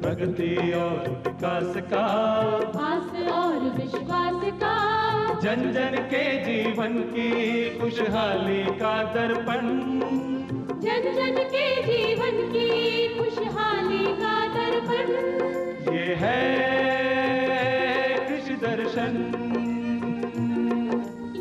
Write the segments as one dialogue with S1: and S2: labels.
S1: प्रगति और विकास का,
S2: आस और विश्वास का,
S1: जन जन के जीवन की खुशहाली का दर्पण,
S2: जन जन के जीवन की खुशहाली का दर्पण,
S1: ये है कृषि दर्शन,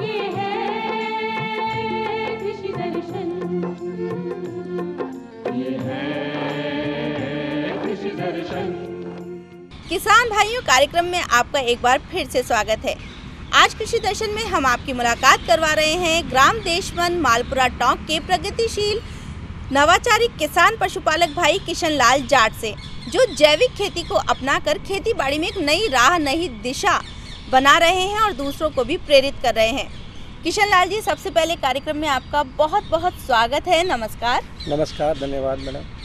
S2: ये है कृषि दर्शन,
S1: ये है कृषि दर्शन।
S3: किसान भाइयों, कार्यक्रम में आपका एक बार फिर से स्वागत है। आज कृषि दर्शन में हम आपकी मुलाकात करवा रहे हैं ग्राम देशवन मालपुरा टोंक के प्रगतिशील नवाचारी किसान पशुपालक भाई किशन लाल जाट से, जो जैविक खेती को अपनाकर खेती बाड़ी में एक नई राह, नई दिशा बना रहे हैं और दूसरों को भी प्रेरित कर रहे हैं। किशन लाल जी, सबसे पहले कार्यक्रम में आपका बहुत बहुत स्वागत है। नमस्कार।
S4: नमस्कार, धन्यवाद मैडम।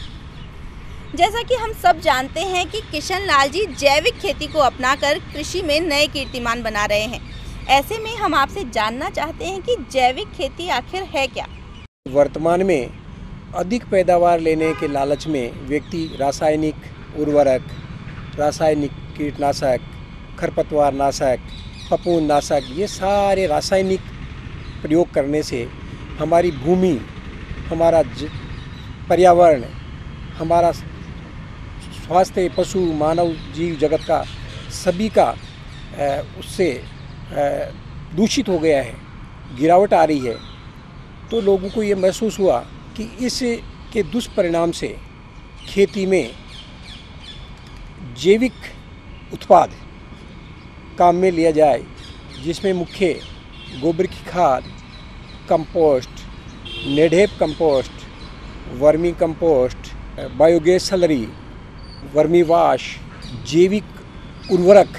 S3: जैसा कि हम सब जानते हैं कि किशन लाल जी जैविक खेती को अपनाकर कृषि में नए कीर्तिमान बना रहे हैं। ऐसे में हम आपसे जानना चाहते हैं कि जैविक खेती आखिर है क्या?
S4: वर्तमान में अधिक पैदावार लेने के लालच में व्यक्ति रासायनिक उर्वरक, रासायनिक कीटनाशक, खरपतवार नाशक, फफूंद नाशक, ये सारे रासायनिक प्रयोग करने से हमारी भूमि, हमारा पर्यावरण, हमारा स्वास्थ्य, पशु, मानव जीव जगत का सभी का उससे दूषित हो गया है, गिरावट आ रही है। तो लोगों को ये महसूस हुआ कि इसके दुष्परिणाम से खेती में जैविक उत्पाद काम में लिया जाए, जिसमें मुख्य गोबर की खाद, compost, NADEP compost, vermi compost, biogas slurry, vermi wash, जैविक उर्वरक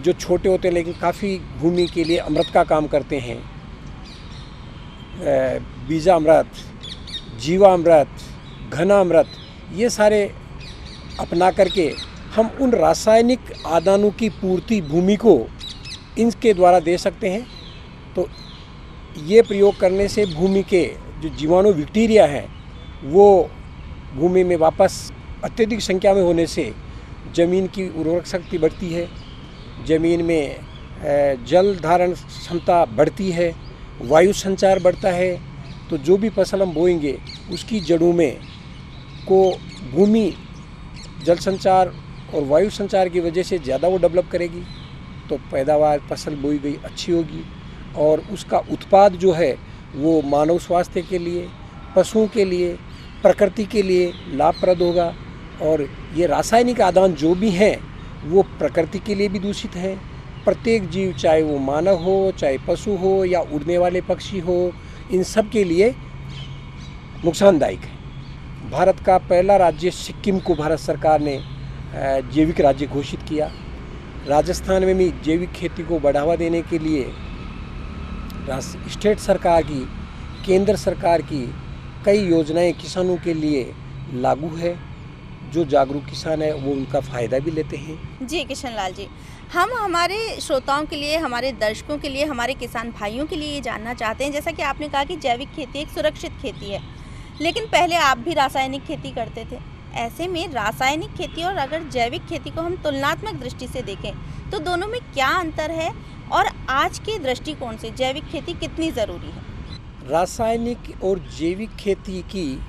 S4: जो छोटे होते हैं लेकिन काफ़ी भूमि के लिए अमृत का काम करते हैं, बीजामृत, जीवामृत, घनामृत, ये सारे अपना करके हम उन रासायनिक आदानों की पूर्ति भूमि को इनके द्वारा दे सकते हैं। तो ये प्रयोग करने से भूमि के जो जीवाणु बैक्टीरिया हैं वो भूमि में वापस अत्यधिक संख्या में होने से ज़मीन की उर्वरक शक्ति बढ़ती है, ज़मीन में जल धारण क्षमता बढ़ती है, वायु संचार बढ़ता है। तो जो भी फसल हम बोएंगे उसकी जड़ों में को भूमि जल संचार और वायु संचार की वजह से ज़्यादा वो डेवलप करेगी, तो पैदावार फसल बोई गई अच्छी होगी और उसका उत्पाद जो है वो मानव स्वास्थ्य के लिए, पशुओं के लिए, प्रकृति के लिए लाभप्रद होगा। और ये रासायनिक आदान जो भी हैं वो प्रकृति के लिए भी दूषित हैं। प्रत्येक जीव, चाहे वो मानव हो, चाहे पशु हो या उड़ने वाले पक्षी हो, इन सब के लिए नुकसानदायक है। भारत का पहला राज्य सिक्किम को भारत सरकार ने जैविक राज्य घोषित किया। राजस्थान में भी जैविक खेती को बढ़ावा देने के लिए स्टेट सरकार की, केंद्र सरकार की कई योजनाएं किसानों के लिए लागू है। जो जागरूक किसान है वो उनका फ़ायदा भी लेते हैं।
S3: जी किशन लाल जी, हम हमारे श्रोताओं के लिए, हमारे दर्शकों के लिए, हमारे किसान भाइयों के लिए ये जानना चाहते हैं, जैसा कि आपने कहा कि जैविक खेती एक सुरक्षित खेती है, लेकिन पहले आप भी रासायनिक खेती करते थे। ऐसे में रासायनिक खेती और अगर जैविक खेती को हम तुलनात्मक दृष्टि से देखें तो दोनों में क्या अंतर है और आज के दृष्टिकोण से जैविक खेती कितनी ज़रूरी है?
S4: रासायनिक और जैविक खेती की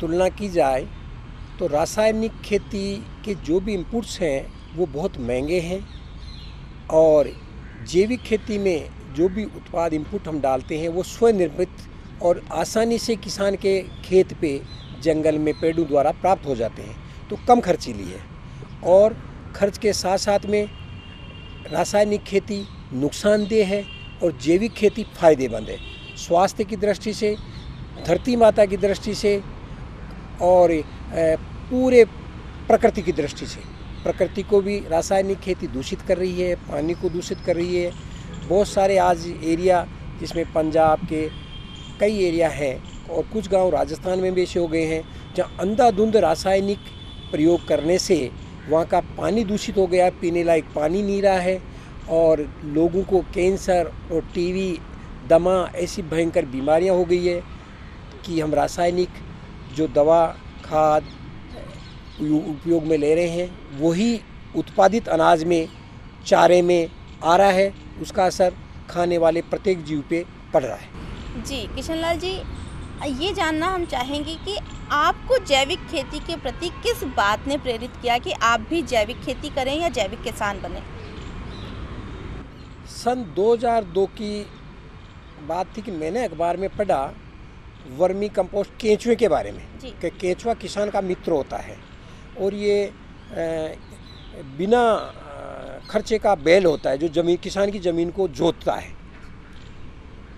S4: तुलना की जाए तो रासायनिक खेती के जो भी इनपुट्स हैं वो बहुत महंगे हैं और जैविक खेती में जो भी उत्पाद इनपुट हम डालते हैं वो स्वनिर्मित और आसानी से किसान के खेत पे, जंगल में पेड़ों द्वारा प्राप्त हो जाते हैं, तो कम खर्चीली है। और खर्च के साथ साथ में रासायनिक खेती नुकसानदेह है और जैविक खेती फ़ायदेमंद है, स्वास्थ्य की दृष्टि से, धरती माता की दृष्टि से और पूरे प्रकृति की दृष्टि से। प्रकृति को भी रासायनिक खेती दूषित कर रही है, पानी को दूषित कर रही है। बहुत सारे आज एरिया जिसमें पंजाब के कई एरिया हैं और कुछ गांव राजस्थान में भी ऐसे हो गए हैं जहां अंधाधुंध रासायनिक प्रयोग करने से वहाँ का पानी दूषित हो गया, पीने लायक पानी नहीं रहा है और लोगों को कैंसर और टीबी दमा ऐसी भयंकर बीमारियां हो गई है कि हम रासायनिक जो दवा खाद उपयोग में ले रहे हैं वही उत्पादित अनाज में, चारे में आ रहा है, उसका असर खाने वाले प्रत्येक जीव पे पड़ रहा है।
S3: जी किशनलाल जी, ये जानना हम चाहेंगे कि आपको जैविक खेती के प्रति किस बात ने प्रेरित किया कि आप भी जैविक खेती करें या जैविक किसान बने?
S4: सन 2002 की बात थी कि मैंने अखबार में पढ़ा वर्मी कंपोस्ट केंचुए के बारे में कि केंचुआ किसान का मित्र होता है और ये बिना खर्चे का बैल होता है जो किसान की ज़मीन को जोतता है।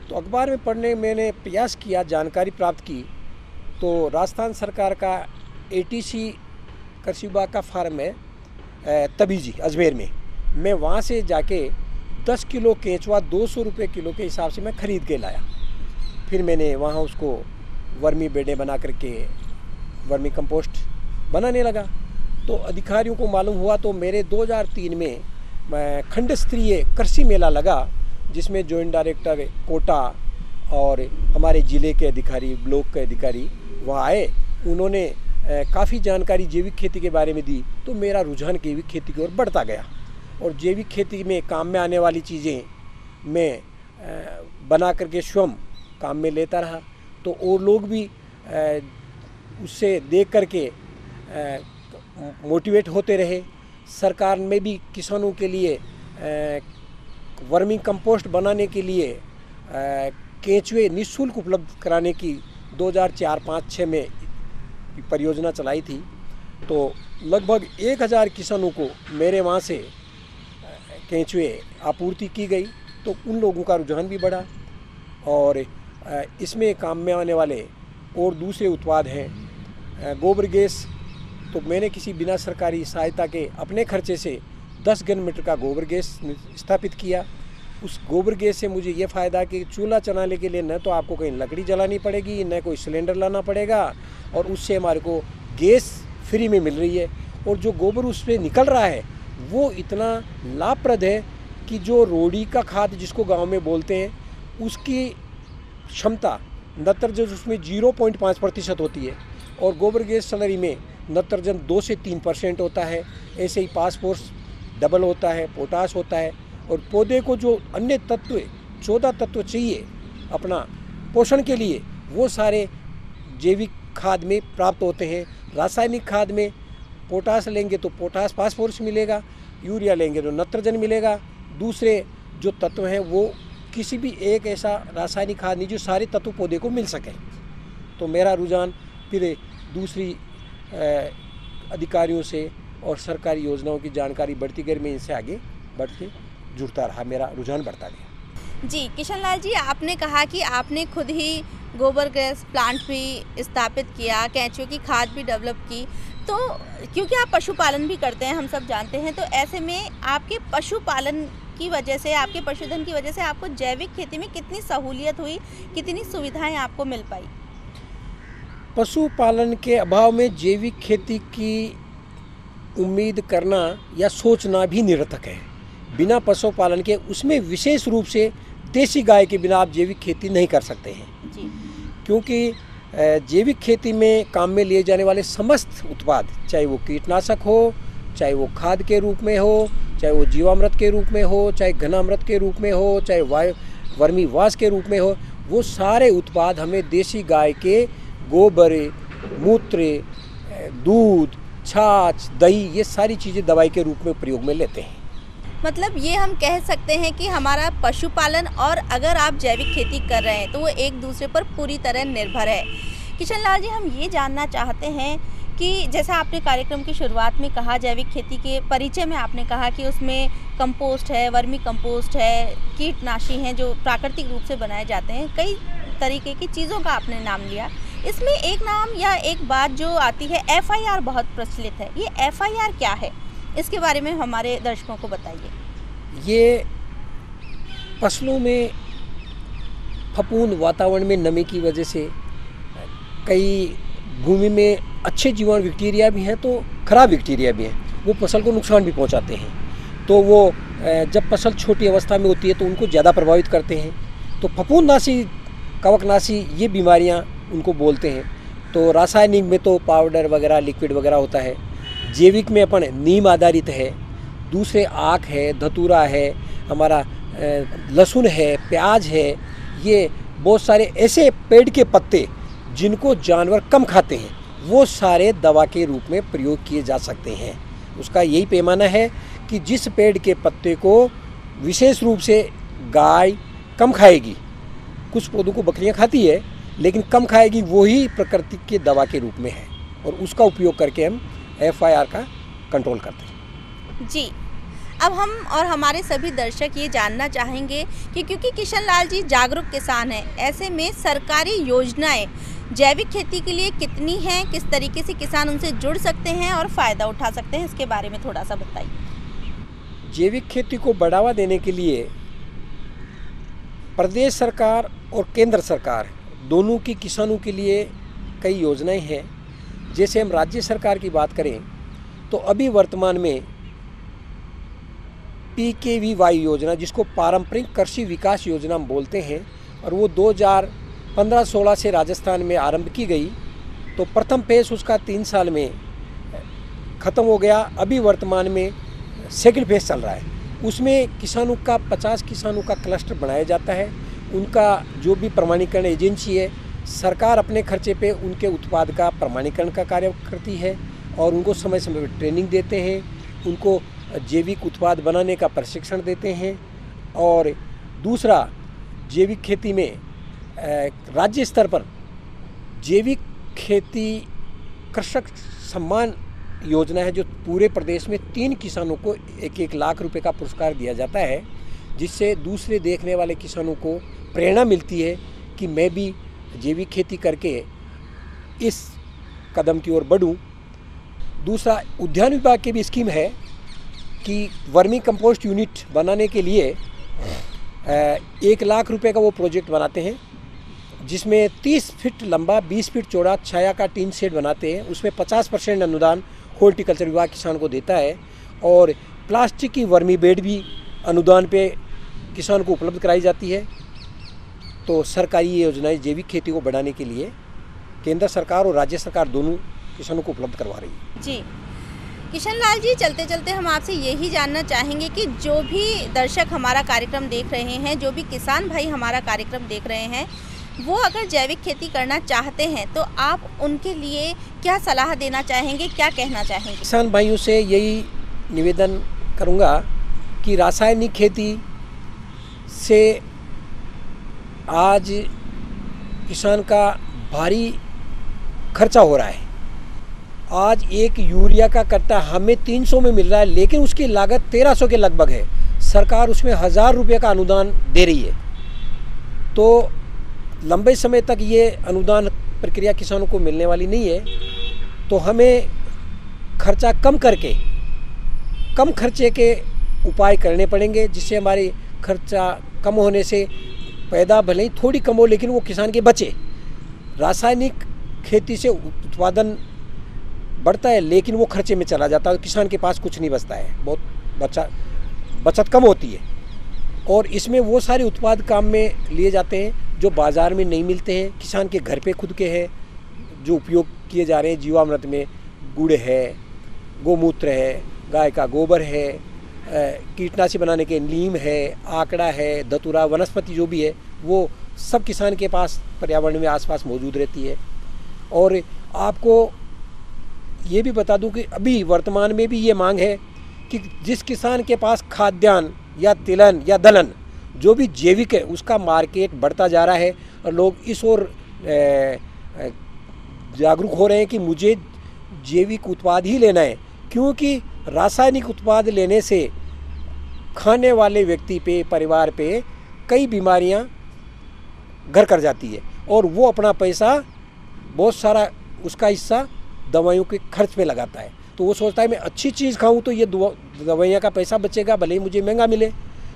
S4: तो अखबार में पढ़ने मैंने प्रयास किया, जानकारी प्राप्त की, तो राजस्थान सरकार का ATC कृषि विभाग का फार्म है तबीजी अजमेर में, मैं वहाँ से जाके 10 किलो केंचुआ 200 रुपये किलो के हिसाब से मैं ख़रीद के लाया। फिर मैंने वहाँ उसको वर्मी बेडें बना करके वर्मी कंपोस्ट बनाने लगा। तो अधिकारियों को मालूम हुआ, तो मेरे 2003 में खंड स्तरीय कृषि मेला लगा जिसमें जॉइंट डायरेक्टर कोटा और हमारे ज़िले के अधिकारी, ब्लॉक के अधिकारी वहाँ आए। उन्होंने काफ़ी जानकारी जैविक खेती के बारे में दी, तो मेरा रुझान जैविक खेती की ओर बढ़ता गया और जैविक खेती में काम में आने वाली चीज़ें मैं बना करके स्वयं काम में लेता रहा। तो और लोग भी उससे देख करके मोटिवेट होते रहे। सरकार में भी किसानों के लिए वर्मी कंपोस्ट बनाने के लिए केंचुए निःशुल्क उपलब्ध कराने की 2004-5-6 में परियोजना चलाई थी। तो लगभग 1000 किसानों को मेरे वहाँ से केंचुए आपूर्ति की गई, तो उन लोगों का रुझान भी बढ़ा और इसमें काम में आने वाले और दूसरे उत्पाद हैं गोबर गैस। तो मैंने किसी बिना सरकारी सहायता के अपने खर्चे से 10 घन मीटर का गोबर गैस स्थापित किया। उस गोबर गैस से मुझे ये फ़ायदा कि चूल्हा चलाने के लिए न तो आपको कहीं लकड़ी जलानी पड़ेगी, न कोई सिलेंडर लाना पड़ेगा, और उससे हमारे को गैस फ्री में मिल रही है। और जो गोबर उस पर निकल रहा है वो इतना लाभप्रद है कि जो रोड़ी का खाद जिसको गांव में बोलते हैं, उसकी क्षमता नत्रजन उसमें 0.5% होती है और गोबर गैस स्लरी में नत्रजन 2 से 3% होता है। ऐसे ही फास्फोरस डबल होता है, पोटास होता है, और पौधे को जो अन्य तत्व 14 तत्व चाहिए अपना पोषण के लिए वो सारे जैविक खाद में प्राप्त होते हैं। रासायनिक खाद में पोटास लेंगे तो पोटास फास्फोरस मिलेगा, यूरिया लेंगे तो नत्रजन मिलेगा। दूसरे जो तत्व हैं वो किसी भी एक ऐसा रासायनिक खाद नहीं जो सारे तत्व पौधे को मिल सके। तो मेरा रुझान फिर दूसरी अधिकारियों से और सरकारी योजनाओं की जानकारी बढ़ती गई, मैं इनसे आगे बढ़ के जुड़ता रहा, मेरा रुझान बढ़ता गया।
S3: जी किशनलाल जी, आपने कहा कि आपने खुद ही गोबर गैस प्लांट भी स्थापित किया, केंचुए की खाद भी डेवलप की, तो क्योंकि आप पशुपालन भी करते हैं हम सब जानते हैं, तो ऐसे में आपके पशुपालन की वजह से, आपके पशुधन की वजह से आपको जैविक खेती में कितनी सहूलियत हुई, कितनी सुविधाएं आपको मिल पाई?
S4: पशुपालन के अभाव में जैविक खेती की उम्मीद करना या सोचना भी निरर्थक है। बिना पशुपालन के, उसमें विशेष रूप से देसी गाय के बिना आप जैविक खेती नहीं कर सकते हैं
S3: जी।
S4: क्योंकि जैविक खेती में काम में लिए जाने वाले समस्त उत्पाद, चाहे वो कीटनाशक हो, चाहे वो खाद के रूप में हो, चाहे वो जीवामृत के रूप में हो, चाहे घनामृत के रूप में हो, चाहे वर्मी वाश के रूप में हो, वो सारे उत्पाद हमें देसी गाय के गोबर, मूत्र, दूध, छाछ, दही, ये सारी चीज़ें दवाई के रूप में प्रयोग में लेते हैं।
S3: मतलब ये हम कह सकते हैं कि हमारा पशुपालन और अगर आप जैविक खेती कर रहे हैं तो वो एक दूसरे पर पूरी तरह निर्भर है। किशनलाल जी, हम ये जानना चाहते हैं कि जैसा आपने कार्यक्रम की शुरुआत में कहा, जैविक खेती के परिचय में आपने कहा कि उसमें कंपोस्ट है, वर्मी कंपोस्ट है, कीटनाशी हैं जो प्राकृतिक रूप से बनाए जाते हैं, कई तरीके की चीज़ों का आपने नाम लिया। इसमें एक नाम या एक बात जो आती है FIR बहुत प्रचलित है, ये FIR क्या है, इसके बारे में हमारे दर्शकों को बताइए।
S4: ये फसलों में फफूंद, वातावरण में नमी की वजह से कई भूमि में अच्छे जीवाणु बैक्टीरिया भी हैं तो खराब बैक्टीरिया भी हैं, वो फसल को नुकसान भी पहुंचाते हैं। तो वो जब फसल छोटी अवस्था में होती है तो उनको ज़्यादा प्रभावित करते हैं। तो फफूंदनाशी, कवकनाशी ये बीमारियां उनको बोलते हैं। तो रासायनिक में तो पाउडर वगैरह, लिक्विड वगैरह होता है। जैविक में अपन नीम आधारित है, दूसरे आक है, धतूरा है, हमारा लहसुन है, प्याज है। ये बहुत सारे ऐसे पेड़ के पत्ते जिनको जानवर कम खाते हैं, वो सारे दवा के रूप में प्रयोग किए जा सकते हैं। उसका यही पैमाना है कि जिस पेड़ के पत्ते को विशेष रूप से गाय कम खाएगी, कुछ पौधों को बकरियां खाती है लेकिन कम खाएगी, वही प्रकृति की दवा के रूप में है और उसका उपयोग करके हम FIR का कंट्रोल करते हैं।
S3: जी, अब हम और हमारे सभी दर्शक ये जानना चाहेंगे कि क्योंकि किशन लाल जी जागरूक किसान हैं, ऐसे में सरकारी योजनाएं जैविक खेती के लिए कितनी हैं, किस तरीके से किसान उनसे जुड़ सकते हैं और फ़ायदा उठा सकते हैं, इसके बारे में थोड़ा सा बताइए।
S4: जैविक खेती को बढ़ावा देने के लिए प्रदेश सरकार और केंद्र सरकार दोनों की किसानों के लिए कई योजनाएं हैं। जैसे हम राज्य सरकार की बात करें तो अभी वर्तमान में PKVY योजना, जिसको पारंपरिक कृषि विकास योजना हम बोलते हैं, और वो 2015-16 से राजस्थान में आरंभ की गई। तो प्रथम फेज उसका 3 साल में ख़त्म हो गया। अभी वर्तमान में सेकंड फेज चल रहा है। उसमें किसानों का 50 किसानों का क्लस्टर बनाया जाता है। उनका जो भी प्रमाणीकरण एजेंसी है, सरकार अपने खर्चे पे उनके उत्पाद का प्रमाणीकरण का कार्य करती है और उनको समय समय पर ट्रेनिंग देते हैं, उनको जैविक उत्पाद बनाने का प्रशिक्षण देते हैं। और दूसरा, जैविक खेती में राज्य स्तर पर जैविक खेती कृषक सम्मान योजना है, जो पूरे प्रदेश में 3 किसानों को 1-1 लाख रुपए का पुरस्कार दिया जाता है, जिससे दूसरे देखने वाले किसानों को प्रेरणा मिलती है कि मैं भी जैविक खेती करके इस कदम की ओर बढ़ूं। दूसरा, उद्यान विभाग की भी स्कीम है कि वर्मी कंपोस्ट यूनिट बनाने के लिए 1 लाख रुपए का वो प्रोजेक्ट बनाते हैं, जिसमें 30 फीट लंबा 20 फीट चौड़ा छाया का टीन शेड बनाते हैं। उसमें 50% अनुदान हॉर्टिकल्चर विभाग किसान को देता है और प्लास्टिक की वर्मी बेड भी अनुदान पे किसान को उपलब्ध कराई जाती है। तो सरकारी ये योजनाएं जैविक खेती को बढ़ाने के लिए केंद्र सरकार और राज्य सरकार दोनों किसानों को उपलब्ध करवा रही है।
S3: जी, किशन लाल जी, चलते चलते हम आपसे यही जानना चाहेंगे कि जो भी दर्शक हमारा कार्यक्रम देख रहे हैं, जो भी किसान भाई हमारा कार्यक्रम देख रहे हैं, वो अगर जैविक खेती करना चाहते हैं तो आप उनके लिए क्या सलाह देना चाहेंगे, क्या कहना चाहेंगे?
S4: किसान भाइयों से यही निवेदन करूँगा कि रासायनिक खेती से आज किसान का भारी खर्चा हो रहा है। आज एक यूरिया का कट्टा हमें 300 में मिल रहा है, लेकिन उसकी लागत 1300 के लगभग है। सरकार उसमें 1000 रुपये का अनुदान दे रही है। तो लंबे समय तक ये अनुदान प्रक्रिया किसानों को मिलने वाली नहीं है। तो हमें खर्चा कम करके कम खर्चे के उपाय करने पड़ेंगे, जिससे हमारी खर्चा कम होने से पैदा भले ही थोड़ी कम हो, लेकिन वो किसान के बचे। रासायनिक खेती से उत्पादन बढ़ता है, लेकिन वो खर्चे में चला जाता है, किसान के पास कुछ नहीं बचता है, बहुत बचत कम होती है। और इसमें वो सारे उत्पाद काम में लिए जाते हैं जो बाज़ार में नहीं मिलते हैं, किसान के घर पे खुद के हैं, जो उपयोग किए जा रहे हैं। जीवामृत में गुड़ है, गोमूत्र है, गाय का गोबर है, कीटनाशी बनाने के नीम है, आकड़ा है, धतूरा, वनस्पति जो भी है, वो सब किसान के पास पर्यावरण में आसपास मौजूद रहती है। और आपको ये भी बता दूं कि अभी वर्तमान में भी ये मांग है कि जिस किसान के पास खाद्यान्न या तिलहन या दलहन जो भी जैविक है, उसका मार्केट बढ़ता जा रहा है और लोग इस ओर जागरूक हो रहे हैं कि मुझे जैविक उत्पाद ही लेना है, क्योंकि रासायनिक उत्पाद लेने से खाने वाले व्यक्ति पे, परिवार पे कई बीमारियां घर कर जाती है और वो अपना पैसा, बहुत सारा उसका हिस्सा दवाइयों के खर्च पे लगाता है। तो वो सोचता है मैं अच्छी चीज़ खाऊं तो ये दवाइयाँ का पैसा बचेगा, भले ही मुझे महंगा मिले।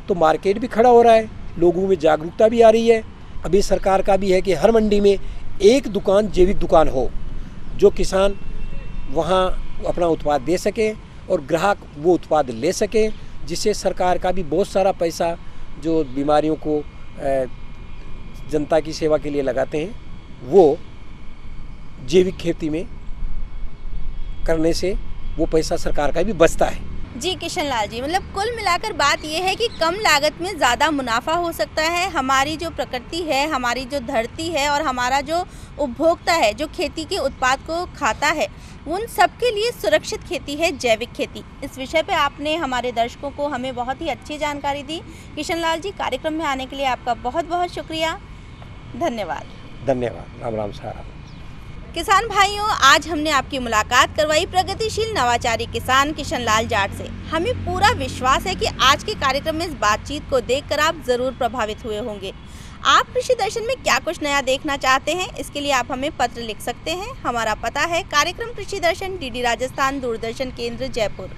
S4: तो मार्केट भी खड़ा हो रहा है, लोगों में जागरूकता भी आ रही है। अभी सरकार का भी है कि हर मंडी में एक दुकान, जैविक दुकान हो, जो किसान वहाँ अपना उत्पाद दे सके और ग्राहक वो उत्पाद ले सके, जिससे सरकार का भी बहुत सारा पैसा जो बीमारियों को जनता की सेवा के लिए लगाते हैं, वो जैविक खेती में करने से वो पैसा सरकार का भी बचता है।
S3: जी किशन लाल जी, मतलब कुल मिलाकर बात यह है कि कम लागत में ज़्यादा मुनाफा हो सकता है। हमारी जो प्रकृति है, हमारी जो धरती है और हमारा जो उपभोक्ता है, जो खेती के उत्पाद को खाता है, उन सब के लिए सुरक्षित खेती है जैविक खेती। इस विषय पे आपने हमारे दर्शकों को हमें बहुत ही अच्छी जानकारी दी। किशन लाल जी, कार्यक्रम में आने के लिए आपका बहुत बहुत शुक्रिया, धन्यवाद।
S4: धन्यवाद। राम राम सारा।
S3: किसान भाइयों, आज हमने आपकी मुलाकात करवाई प्रगतिशील नवाचारी किसान किशन लाल जाट से। हमें पूरा विश्वास है कि आज के कार्यक्रम में इस बातचीत को देखकर आप ज़रूर प्रभावित हुए होंगे। आप कृषि दर्शन में क्या कुछ नया देखना चाहते हैं, इसके लिए आप हमें पत्र लिख सकते हैं। हमारा पता है कार्यक्रम कृषि दर्शन, डीडी राजस्थान, दूरदर्शन केंद्र, जयपुर।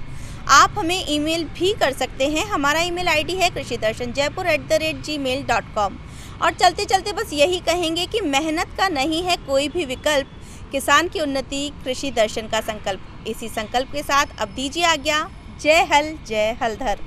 S3: आप हमें ईमेल भी कर सकते हैं। हमारा ईमेल आईडी है krishidarshanjaipur@gmail.com। और चलते चलते बस यही कहेंगे कि मेहनत का नहीं है कोई भी विकल्प, किसान की उन्नति कृषि दर्शन का संकल्प। इसी संकल्प के साथ अब दीजिए आज्ञा। जय हल जय हलधर।